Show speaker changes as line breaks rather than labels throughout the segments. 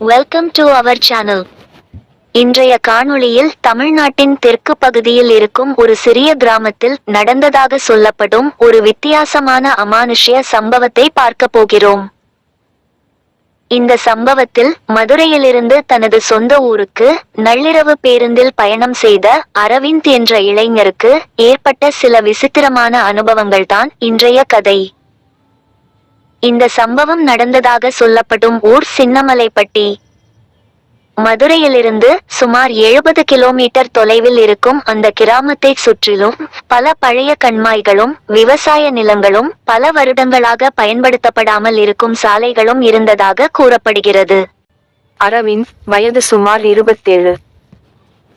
Welcome to our channel. இன்றைய காணொளியில் தமிழ்நாட்டின் தெற்கு பகுதியில் இருக்கும் ஒரு சிறிய கிராமத்தில் நடந்ததாக சொல்லப்படும் ஒரு வித்தியாசமான அமானுஷ்ய சம்பவத்தை பார்க்க போகிறோம். இந்த சம்பவத்தில் மதுரையிலிருந்து தனது சொந்த ஊருக்கு நள்ளிரவு பேருந்தில் பயணம் செய்த அரவிந்த் என்ற இளைஞருக்கு ஏற்பட்ட சில விசித்திரமான அனுபவங்கள்தான் இன்றைய கதை. இந்த சம்பவம் நடந்ததாக சொல்லப்படும் ஊர் சின்னமலைப்பட்டி. மதுரையிலிருந்து சுமார் 70 கிலோமீட்டர் தொலைவில் இருக்கும் அந்த கிராமத்தை சுற்றிலும் பல பழைய கண்மாய்களும் விவசாய நிலங்களும் பல வருடங்களாக பயன்படுத்தப்படாமல் இருக்கும் சாலைகளும் இருந்ததாக கூறப்படுகிறது.
அரவிந்த் வயது சுமார் 27.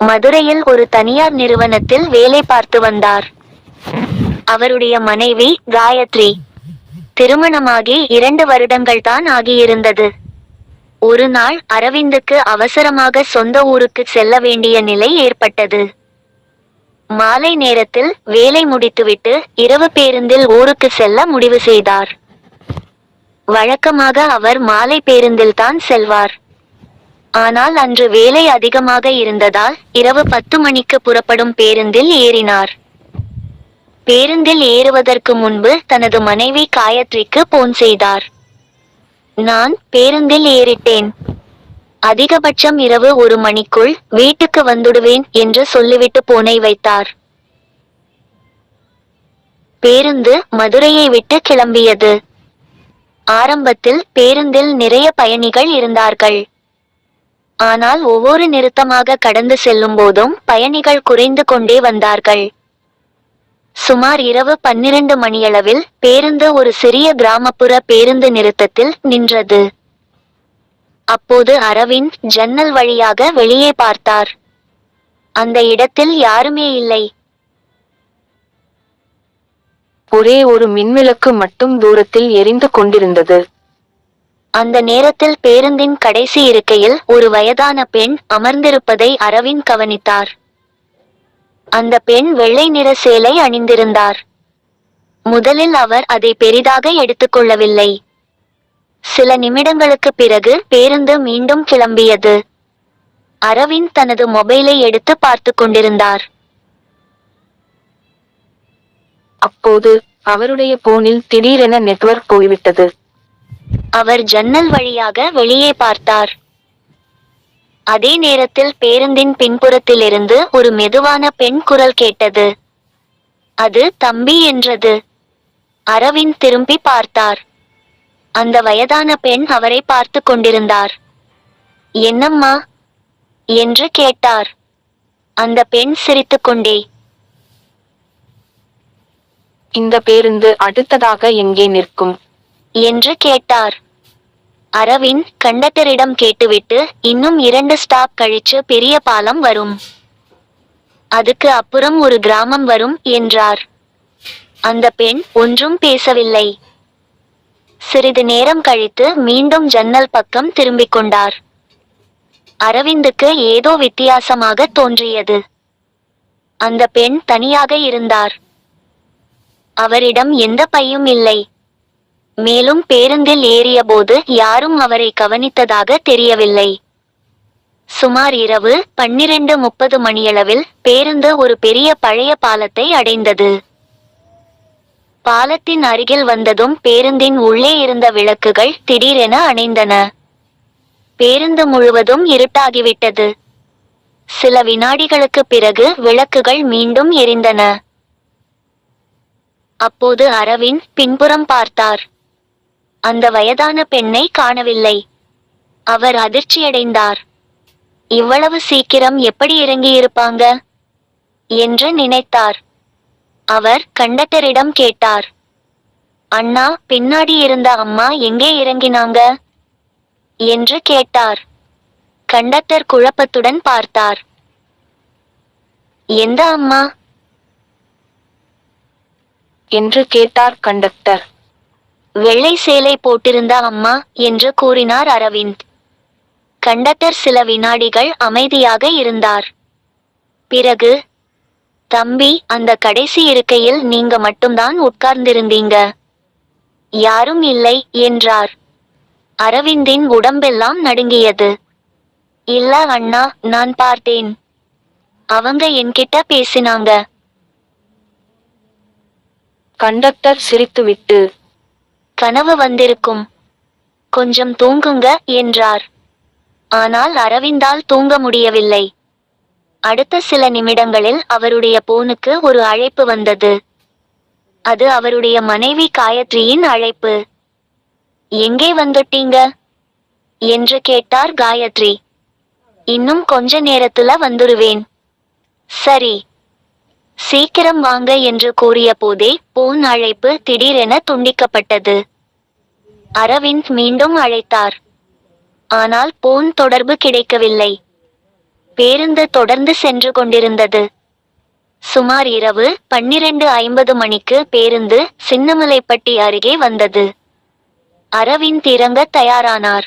மதுரையில் ஒரு தனியார் நிறுவனத்தில் வேலை பார்த்து வந்தார். அவருடைய மனைவி காயத்ரி. திருமணமாகி 2 வருடங்கள் தான் ஆகியிருந்தது. ஒரு நாள் அரவிந்துக்கு அவசரமாக சொந்த ஊருக்கு செல்ல வேண்டிய நிலை ஏற்பட்டது. மாலை நேரத்தில் வேலை முடித்துவிட்டு இரவு பேருந்தில் ஊருக்கு செல்ல முடிவு செய்தார். வழக்கமாக அவர் மாலை பேருந்தில் தான் செல்வார். ஆனால் அன்று வேலை அதிகமாக இருந்ததால் இரவு 10 மணிக்கு புறப்படும் பேருந்தில் ஏறினார். பேருந்தில் ஏறுவதற்கு முன்பு தனது மனைவி காயத்ரிக்கு போன் செய்தார். நான் பேருந்தில் ஏறிட்டேன். அதிகபட்சம் இரவு 1 மணிக்குள் வீட்டுக்கு வந்துடுவேன் என்று சொல்லிவிட்டு போனை வைத்தார். பேருந்து மதுரையை விட்டு கிளம்பியது. ஆரம்பத்தில் பேருந்தில் நிறைய பயணிகள் இருந்தார்கள். ஆனால் ஒவ்வொரு நிறுத்தமாக கடந்து செல்லும் போதும் பயணிகள் குறைந்து கொண்டே வந்தார்கள். சுமார் இரவு 12 மணியளவில் பேருந்து ஒரு சிறிய கிராமப்புற பேருந்து நிறுத்தத்தில் நின்றது. அப்போது அரவிந்த் ஜன்னல் வழியாக வெளியே பார்த்தார். அந்த இடத்தில் யாருமே இல்லை.
ஒரே ஒரு மின்விளக்கு மட்டும் தூரத்தில் எரிந்து கொண்டிருந்தது.
அந்த நேரத்தில் பேருந்தின் கடைசி இருக்கையில் ஒரு வயதான பெண் அமர்ந்திருப்பதை அரவிந்த் கவனித்தார். அந்த பெண் வெள்ளை நிற சேலை அணிந்திருந்தார். முதலில் அவர் அதை பெரிதாக எடுத்துக்கொள்ளவில்லை. சில நிமிடங்களுக்கு பிறகு பேருந்து மீண்டும் கிளம்பியது. அரவிந்த் தனது மொபைலை எடுத்து பார்த்து கொண்டிருந்தார்.
அப்போது அவருடைய போனில் திடீரென நெட்வொர்க் போய்விட்டது.
அவர் ஜன்னல் வழியாக வெளியே பார்த்தார். அதே நேரத்தில் பேருந்தின் பின்புறத்திலிருந்து ஒரு மெதுவான பெண் குரல் கேட்டது. அது தம்பி என்றது. அரவிந்த் திரும்பி பார்த்தார். அந்த வயதான பெண் அவரை பார்த்து கொண்டிருந்தார். என்னம்மா என்று கேட்டார். அந்த பெண் சிரித்துக்கொண்டே,
இந்த பேருந்து அடுத்ததாக எங்கே நிற்கும்
என்று கேட்டார். அரவிந்த் கண்டக்டரிடம் கேட்டுவிட்டு, இன்னும் 2 ஸ்டாப் கழிச்சு பெரிய பாலம் வரும். அதுக்கு அப்புறம் ஒரு கிராமம் வரும் என்றார். அந்த பெண் ஒன்றும் பேசவில்லை. சிறிது நேரம் கழித்து மீண்டும் ஜன்னல் பக்கம் திரும்பிக் கொண்டார். அரவிந்துக்கு ஏதோ வித்தியாசமாக தோன்றியது. அந்த பெண் தனியாக இருந்தார். அவரிடம் எந்த பையும் இல்லை. மேலும் பேருந்தில் ஏறிய போது யாரும் அவரை கவனித்ததாக தெரியவில்லை. சுமார் இரவு 12:30 மணியளவில் பேருந்து ஒரு பெரிய பழைய பாலத்தை அடைந்தது. பாலத்தின் அருகில் வந்ததும் பேருந்தின் உள்ளே இருந்த விளக்குகள் திடீரென அணைந்தன. பேருந்து முழுவதும் இருட்டாகிவிட்டது. சில வினாடிகளுக்கு பிறகு விளக்குகள் மீண்டும் எரிந்தன. அப்போது அரவிந்த் பின்புறம் பார்த்தார். அந்த வயதான பெண்ணை காணவில்லை. அவர் அதிர்ச்சியடைந்தார். இவ்வளவு சீக்கிரம் எப்படி இறங்கியிருப்பாங்க என்று நினைத்தார். அவர் கண்டக்டரிடம் கேட்டார். அண்ணா, பின்னாடி இருந்த அம்மா எங்கே இறங்கினாங்க என்று கேட்டார். கண்டக்டர் குழப்பத்துடன் பார்த்தார். எந்த அம்மா
என்று கேட்டார் கண்டக்டர்.
வெள்ளை சேலை போட்டிருந்த அம்மா என்று கூறினார் அரவிந்த். கண்டக்டர் சில வினாடிகள் அமைதியாக இருந்தார். பிறகு, தம்பி, அந்த கடைசி இருக்கையில் நீங்க மட்டும்தான் உட்கார்ந்திருந்தீங்க. யாரும் இல்லை என்றார். அரவிந்தின் உடம்பெல்லாம் நடுங்கியது. இல்ல அண்ணா, நான் பார்த்தேன். அவங்க என்கிட்ட பேசினாங்க.
கண்டக்டர் சிரித்துவிட்டு,
கனவு வந்திருக்கும். கொஞ்சம் தூங்குங்க என்றார். ஆனால் அரவிந்தால் தூங்க முடியவில்லை. அடுத்த சில நிமிடங்களில் அவருடைய போனுக்கு ஒரு அழைப்பு வந்தது. அது அவருடைய மனைவி காயத்ரியின் அழைப்பு. எங்கே வந்துட்டீங்க என்று கேட்டார் காயத்ரி. இன்னும் கொஞ்ச நேரத்துல வந்துருவேன். சரி, சீக்கிரம் வாங்க என்று கூறிய போதே போன் அழைப்பு திடீரென துண்டிக்கப்பட்டது. அரவிந்த் மீண்டும் அழைத்தார். ஆனால் போன் தொடர்பு கிடைக்கவில்லை. பேருந்து தொடர்ந்து சென்று கொண்டிருந்தது. சுமார் இரவு 12:50 மணிக்கு பேருந்து சின்னமலைப்பட்டி அருகே வந்தது. அரவிந்த் இறங்க தயாரானார்.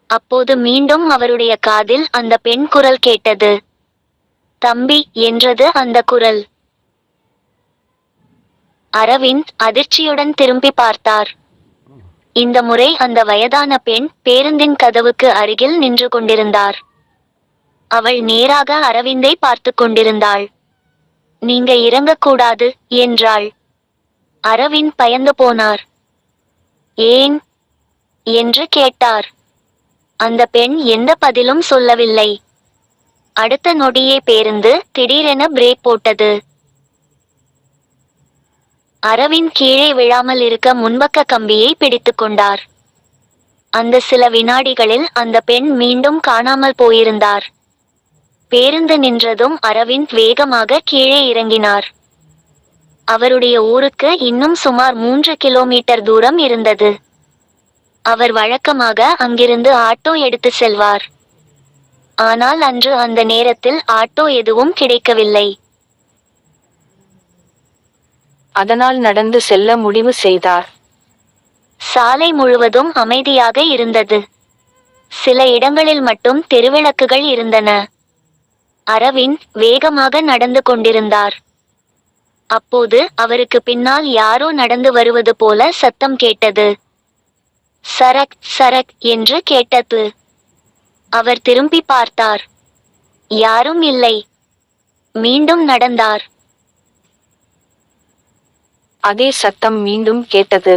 அப்போது மீண்டும் அவருடைய காதில் அந்த பெண் குரல் கேட்டது. தம்பி என்றது அந்த குரல். அரவிந்த் அதிர்ச்சியுடன் திரும்பி பார்த்தார். இந்த முறை அந்த வயதான பெண் பேருந்தின் கதவுக்கு அருகில் நின்று கொண்டிருந்தார். அவள் நேராக அரவிந்தை பார்த்து கொண்டிருந்தாள். நீங்க இறங்கக்கூடாது என்றாள். அரவிந்த் பயந்து போனார். ஏன் என்று கேட்டார். அந்த பெண் எந்த பதிலும் சொல்லவில்லை. அடுத்த நொடியே பேருந்து திடீரென பிரேக் போட்டது. அரவிந்த் கீழே விழாமல் இருக்க முன்பக்க கம்பியை பிடித்துக் கொண்டார். அந்த சில வினாடிகளில் அந்த பெண் மீண்டும் காணாமல் போயிருந்தார். பேருந்து நின்றதும் அரவிந்த் வேகமாக கீழே இறங்கினார். அவருடைய ஊருக்கு இன்னும் சுமார் 3 கிலோமீட்டர் தூரம் இருந்தது. அவர் வழக்கமாக அங்கிருந்து ஆட்டோ எடுத்து செல்வார். ஆனால் அன்று அந்த நேரத்தில் ஆட்டோ எதுவும் கிடைக்கவில்லை.
அதனால் நடந்து செல்ல முடிவு செய்தார்.
சாலை முழுவதும் அமைதியாக இருந்தது. சில இடங்களில் மட்டும் தெருவிளக்குகள் இருந்தன. அரவிந்த் வேகமாக நடந்து கொண்டிருந்தார். அப்போது அவருக்கு பின்னால் யாரோ நடந்து வருவது போல சத்தம் கேட்டது. சரக் சரக் என்று கேட்டது. அவர் திரும்பி பார்த்தார். யாரும் இல்லை. மீண்டும் நடந்தார்.
அதே சத்தம் மீண்டும் கேட்டது.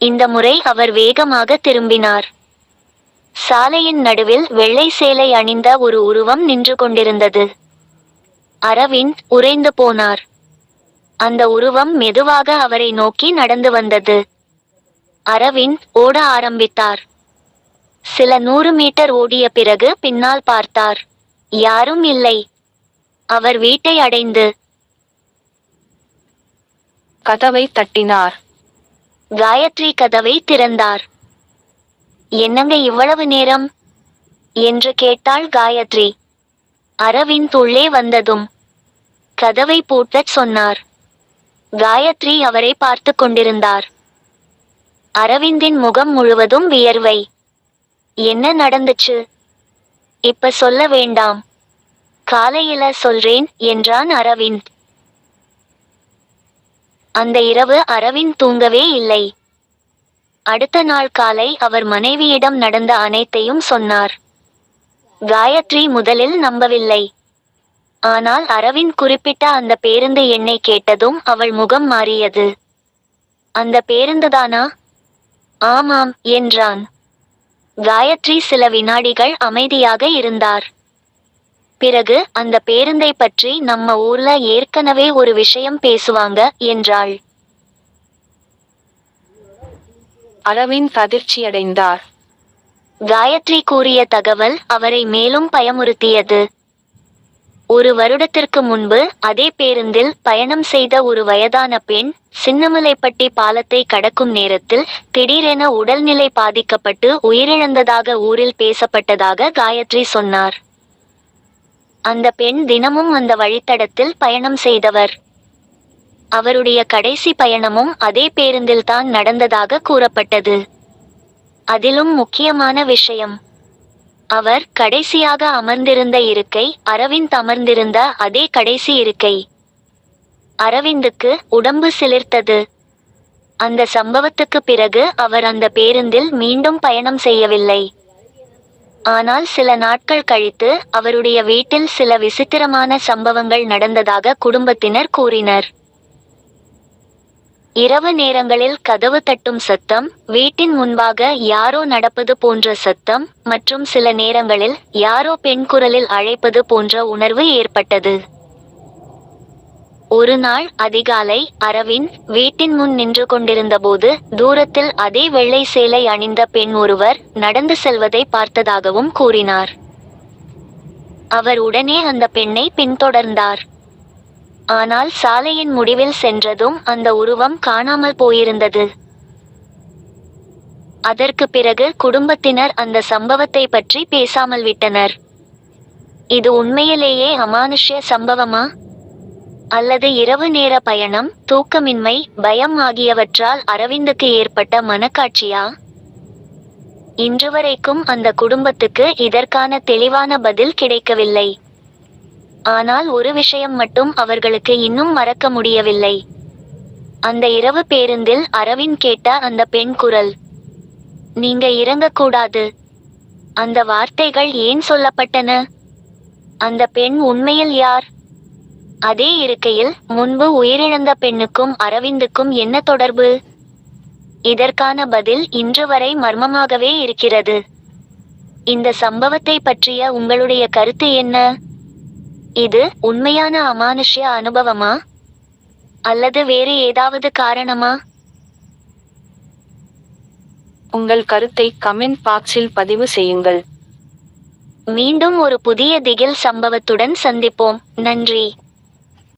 இந்த முறை அவர் வேகமாக திரும்பினார். சாலையின் நடுவில் வெள்ளை சேலை அணிந்த ஒரு உருவம் நின்று கொண்டிருந்தது. அரவிந்த் உறைந்து போனார். அந்த உருவம் மெதுவாக அவரை நோக்கி நடந்து வந்தது. அரவிந்த் ஓட ஆரம்பித்தார். சில 100 மீட்டர் ஓடிய பிறகு பின்னால் பார்த்தார். யாரும் இல்லை. அவர் வீட்டை அடைந்து
கதவை தட்டினார்.
காயத்ரி கதவை திறந்தார். என்னங்க இவ்வளவு நேரம் என்று கேட்டாள் காயத்ரி. அரவிந்த் உள்ளே வந்ததும் கதவை பூட்டச் சொன்னார். காயத்ரி அவரை பார்த்து கொண்டிருந்தார். அரவிந்தின் முகம் முழுவதும் வியர்வை. என்ன நடந்துச்சு? இப்ப சொல்ல வேண்டாம். காலையில சொல்றேன் என்றான் அரவிந்த். அந்த இரவு அரவிந்த் தூங்கவே இல்லை. அடுத்த நாள் காலை அவர் மனைவியிடம் நடந்த அனைத்தையும் சொன்னார். காயத்ரி முதலில் நம்பவில்லை. ஆனால் அரவிந்த் குறிப்பிட்ட அந்த பேருந்து எண்ணை கேட்டதும் அவள் முகம் மாறியது. அந்த பேருந்துதானா? ஆமாம் என்றான். காயத்ரி சில வினாடிகள் அமைதியாக இருந்தார். பிறகு அந்த பேருந்தை பற்றி நம்ம ஊர்ல ஏற்கனவே ஒரு விஷயம் பேசுவாங்க என்றாள்.
அரவிந்த் அதிர்ச்சியடைந்தார்.
காயத்ரி கூறிய தகவல் அவரை மேலும் பயமுறுத்தியது. 1 வருடத்திற்கு முன்பு அதே பேருந்தில் பயணம் செய்த ஒரு வயதான பெண் சின்னமலைப்பட்டி பாலத்தை கடக்கும் நேரத்தில் திடீரென உடல்நிலை பாதிக்கப்பட்டு உயிரிழந்ததாக ஊரில் பேசப்பட்டதாக காயத்ரி சொன்னார். அந்த பெண் தினமும் அந்த வழித்தடத்தில் பயணம் செய்தவர். அவருடைய கடைசி பயணமும் அதே பேருந்தில்தான் நடந்ததாக கூறப்பட்டது. அதிலும் முக்கியமான விஷயம், அவர் கடைசியாக அமர்ந்திருந்த இருக்கை அரவிந்த் அமர்ந்திருந்த அதே கடைசி இருக்கை. அரவிந்துக்கு உடம்பு சிலிர்த்தது. அந்த சம்பவத்துக்கு பிறகு அவர் அந்த பேருந்தில் மீண்டும் பயணம் செய்யவில்லை. ஆனால் சில நாட்கள் கழித்து அவருடைய வீட்டில் சில விசித்திரமான சம்பவங்கள் நடந்ததாக குடும்பத்தினர் கூறினர். இரவு நேரங்களில் கதவு தட்டும் சத்தம், வீட்டின் முன்பாக யாரோ நடப்பது போன்ற சத்தம் மற்றும் சில நேரங்களில் யாரோ பெண் குரலில் அழைப்பது போன்ற உணர்வு ஏற்பட்டது. ஒரு நாள் அதிகாலை அரவிந்த் வீட்டின் முன் நின்று கொண்டிருந்தபோது தூரத்தில் அதே வெள்ளை சேலை அணிந்த பெண் ஒருவர் நடந்து செல்வதை பார்த்ததாகவும் கூறினார். அவர் உடனே அந்த பெண்ணை பின்தொடர்ந்தார். ஆனால் சாலையின் முடிவில் சென்றதும் அந்த உருவம் காணாமல் போயிருந்தது. அதற்கு பிறகு குடும்பத்தினர் அந்த சம்பவத்தை பற்றி பேசாமல் விட்டனர். இது உண்மையிலேயே அமானுஷ்ய சம்பவமா? அல்லது இரவு நேர பயணம், தூக்கமின்மை, பயம் ஆகியவற்றால் அரவிந்துக்கு ஏற்பட்ட மனக்காட்சியா? இன்று வரைக்கும் அந்த குடும்பத்துக்கு இதற்கான தெளிவான பதில் கிடைக்கவில்லை. ஆனால் ஒரு விஷயம் மட்டும் அவர்களுக்கு இன்னும் மறக்க முடியவில்லை. அந்த இரவு பேருந்தில் அரவிந்த் கேட்ட அந்த பெண் குரல், "நீங்க இறங்கக்கூடாது." அந்த வார்த்தைகள் ஏன் சொல்லப்பட்டன? அந்த பெண் உண்மையில் யார்? அதே இருக்கையில் முன்பு உயிரிழந்த பெண்ணுக்கும் அரவிந்துக்கும் என்ன தொடர்பு? இதற்கான பதில் இன்று வரை மர்மமாகவே இருக்கிறது. இந்த சம்பவத்தை பற்றிய உங்களுடைய கருத்து என்ன? இது உண்மையான அமானுஷ்ய அனுபவமா? அல்லது வேறு ஏதாவது காரணமா?
உங்கள் கருத்தை கமெண்ட் பாக்ஸில் பதிவு செய்யுங்கள்.
மீண்டும் ஒரு புதிய திகில் சம்பவத்துடன் சந்திப்போம். நன்றி.